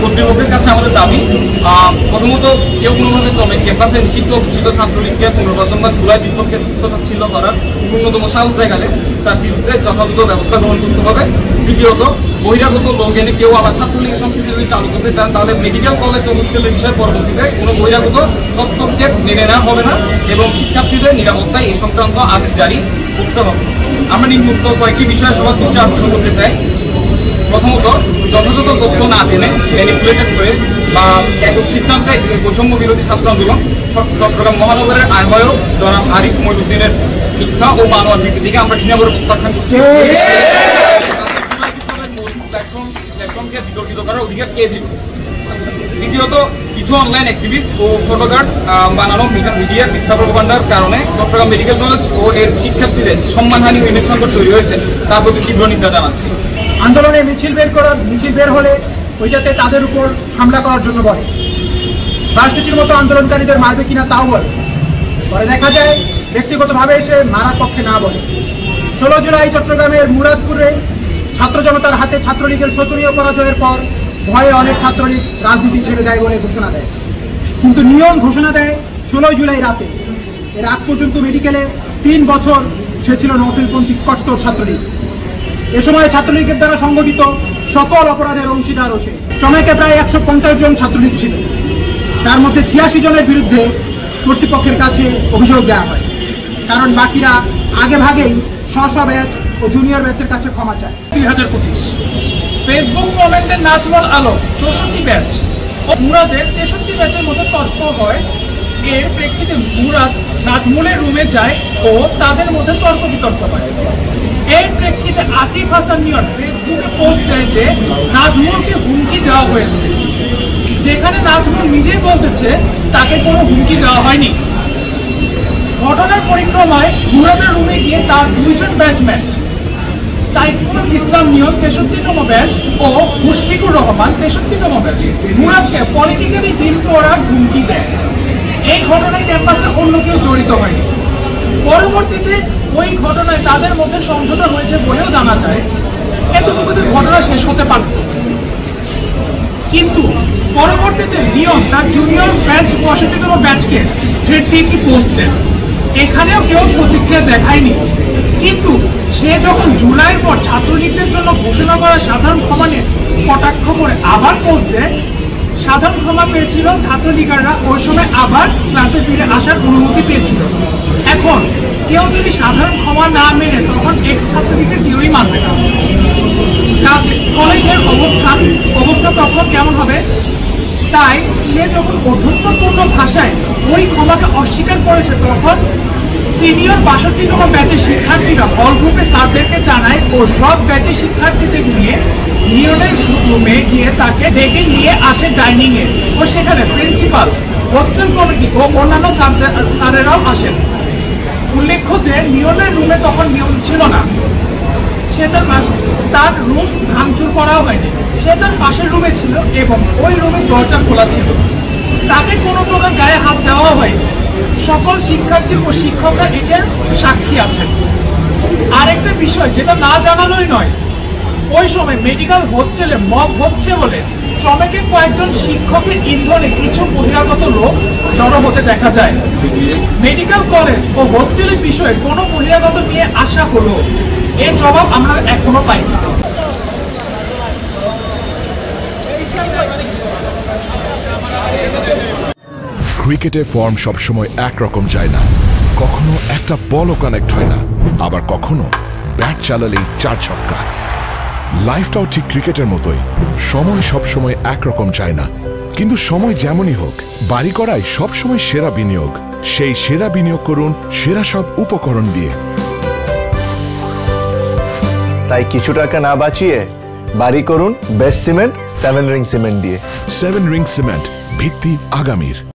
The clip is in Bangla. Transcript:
কর্তৃপক্ষের কাছে আমাদের দাবি, প্রথমত কেউ কোনোভাবে চলে ক্যাম্পাসে নিষিদ্ধ ঘোষিত ছাত্রলীগকে পুনর্বাসন বা জুলাই বিপ্লবকে তুচ্ছতাচ্ছিল্য করার ন্যূনতম সাহস দেখালে তার বিরুদ্ধে যথাযথ ব্যবস্থা গ্রহণ করতে হবে। দ্বিতীয়ত, বহিরাগত লোক এনে কেউ আবার ছাত্রলীগের সংস্কৃতি যদি চালু করতে চান তাহলে মেডিকেল কলেজ ও হোস্টেলের বিষয়ে পরবর্তীতে কোনো বহিরাগত হস্তক্ষেপ মেনে নেওয়া হবে না এবং শিক্ষার্থীদের নিরাপত্তায় এই সংক্রান্ত আদেশ জারি করতে হবে। আমরা নিম্নোক্ত কয়েকটি বিষয়ে সবার দৃষ্টি আকর্ষণ করতে চাই। প্রথমত, যথাযথ তথ্য না জেনে ম্যানিপুলেটেড করে বা একক সিদ্ধান্তে বৈষম্য বিরোধী ছাত্র আন্দোলন চট্টগ্রাম মহানগরের আহ্বায়ক জনাব আরিফ মইনুদ্দিনের মিথ্যা ও মানব বিকৃতিকে আমরা ঘৃণাভরে প্রত্যাখ্যান করছি। প্ল্যাটফর্মকে বিতর্কিত করার অধিকার কে দিবে? দ্বিতীয়ত, কিছু অনলাইন অ্যাক্টিভিস্ট ও ফটোকার্ড বানানো মিডিয়ার মিথ্যা প্রোপাগান্ডার কারণে চট্টগ্রাম মেডিকেল কলেজ ও এর শিক্ষার্থীদের সম্মানহানি ও ইমেজ সংকট তৈরি হয়েছে, তার প্রতি তীব্র নিন্দা জানাচ্ছি। আন্দোলনে মিছিল বের হলে ওইটাতে তাদের উপর হামলা করার জন্য বলে, ভার্সিটির মতো আন্দোলনকারীদের মারবে কিনা তাও বলে, পরে দেখা যায় ব্যক্তিগতভাবে এসে মারার পক্ষে না বলে। 16 জুলাই চট্টগ্রামের মুরাদপুরে ছাত্র জনতার হাতে ছাত্রলীগের শোচনীয় পরাজয়ের পর ভয়ে অনেক ছাত্রলীগ রাজনীতি ছেড়ে দেয় বলে ঘোষণা দেয়, কিন্তু নিয়ম ঘোষণা দেয় 16 জুলাই রাতে। এর আগ পর্যন্ত মেডিকেলে 3 বছর সে ছিল নফিলপন্থী কট্টর ছাত্রলীগ। এ সময় ছাত্রলীগের দ্বারা সংগঠিত সকল অপরাধের অংশীদার ও সে। সময়কে প্রায় 150 জন ছাত্রলীগ ছিল, তার মধ্যে 86 জনের বিরুদ্ধে কর্তৃপক্ষের কাছে অভিযোগ দেওয়া হয়, কারণ বাকিরা আগে ভাগেই স্ব ব্যাচ ও জুনিয়র ব্যাচের কাছে ক্ষমা চায়। 2025 ফেসবুক কমেন্টের নাজমুল আলম 64 ব্যাচ ও মুরাদের 63 ব্যাচের মধ্যে তর্ক হয়। এর প্রেক্ষিতে মুরাদ নাজমুলের রুমে যায় ও তাদের মধ্যে তর্ক বিতর্ক হয়। এর প্রেক্ষিতে আসিফ হাসান নিয়ন ফেসবুকে পোস্ট দেয় যে নাজমুলকে হুমকি দেওয়া হয়েছে, যেখানে নাজমুল নিজেই বলতেছে তাকে কোনো হুমকি দেওয়া হয়নি। ঘটনার পরিক্রমায় মুরাদের রুমে গিয়ে তার 2 জন ব্যাচমেট সাইফুল ইসলাম নিয়ন 63তম ব্যাচ ও মুশফিকুর রহমান 63তম ব্যাচ মুরাদকে পলিটিক্যালি ডিল করার হুমকি দেয়। এই ঘটনায় ক্যাম্পাসে অন্য কেউ জড়িত হয়নি। পরবর্তীতে ওই ঘটনায় তাদের মধ্যে সমঝোতা হয়েছে বলেও জানা যায়। এতটুকুতে ঘটনা শেষ হতে পারত, কিন্তু পরবর্তীতে নিয়ম তার জুনিয়র ব্যাচ 65তম ব্যাচকে থ্রেড দিয়ে পোস্ট দেয়। এখানেও কেউ প্রতিক্রিয়া দেখায়নি, কিন্তু সে যখন জুলাইয়ের পর ছাত্রলীগদের জন্য ঘোষণা করা সাধারণ ক্ষমা নিয়ে কটাক্ষ করে আবার পোস্ট দেয়। সাধারণ ক্ষমা পেয়েছিল ছাত্রলীগাররা, ওই সময় আবার ক্লাসে ফিরে আসার অনুমতি পেয়েছিল। এখন কেউ যদি সাধারণ ক্ষমা না মেনে তখন এক্স ছাত্রলীগের কেউই মানবে না। কলেজের অবস্থা তখন কেমন হবে? তাই সে যখন অধ্যত্বপূর্ণ ভাষায় ওই ক্ষমাকে অস্বীকার করেছে, তখন সিনিয়র 62তম ব্যাচের শিক্ষার্থীরা হল গ্রুপে স্যারদেরকে জানায় ও সব ব্যাচের শিক্ষার্থীদের নিয়ে নিয়নের রুমে গিয়ে তাকে ডেকে নিয়ে আসে ডাইনিং এ, ও সেখানে প্রিন্সিপাল, হোস্টেল কমিটি ও অন্যান্য স্যারেরাও আসেন। উল্লেখ্য যে নিয়নের রুমে তখন নিয়ম ছিল না, সে তার রুম ভাঙচুর করাও হয়নি, সে তার পাশের রুমে ছিল এবং ওই রুমের দরজা খোলা ছিল। তাকে কোনো প্রকার গায়ে হাত দেওয়া হয়নি। সকল শিক্ষার্থী ও শিক্ষকরা এটার সাক্ষী আছেন। আরেকটা বিষয় যেটা না জানানোই নয়, ওই সময় মেডিকেল হোস্টেলে মব হচ্ছে বলে চমেকে কয়েকজন শিক্ষকের ইন্ধনে কিছু বহিরাগত লোক জড়ো হতে দেখা যায়। মেডিকেল কলেজ ও হোস্টেলের বিষয়ে কোনো বহিরাগত নিয়ে আসা হলো, এর জবাব আমরা এখনো পাইনি। ক্রিকেটে ফর্ম সবসময় একরকম যায় না, কখনো একটা বলও কানেক্ট হয় না, আবার কখনো ব্যাট চালালেই 4 ছক্কা। লাইফটাও ঠিক ক্রিকেটের মতোই, সময় সবসময় একরকম যায় না, কিন্তু সময় যেমনই হোক বাড়ি করাই সবসময় সেরা বিনিয়োগ। সেই সেরা বিনিয়োগ করুন সেরা সব উপকরণ দিয়ে। তাই কিছু টাকা না বাঁচিয়ে বাড়ি করুন বেস্ট সিমেন্ট 7 রিং সিমেন্ট দিয়ে। 7 রিং সিমেন্ট, ভিত্তি আগামীর।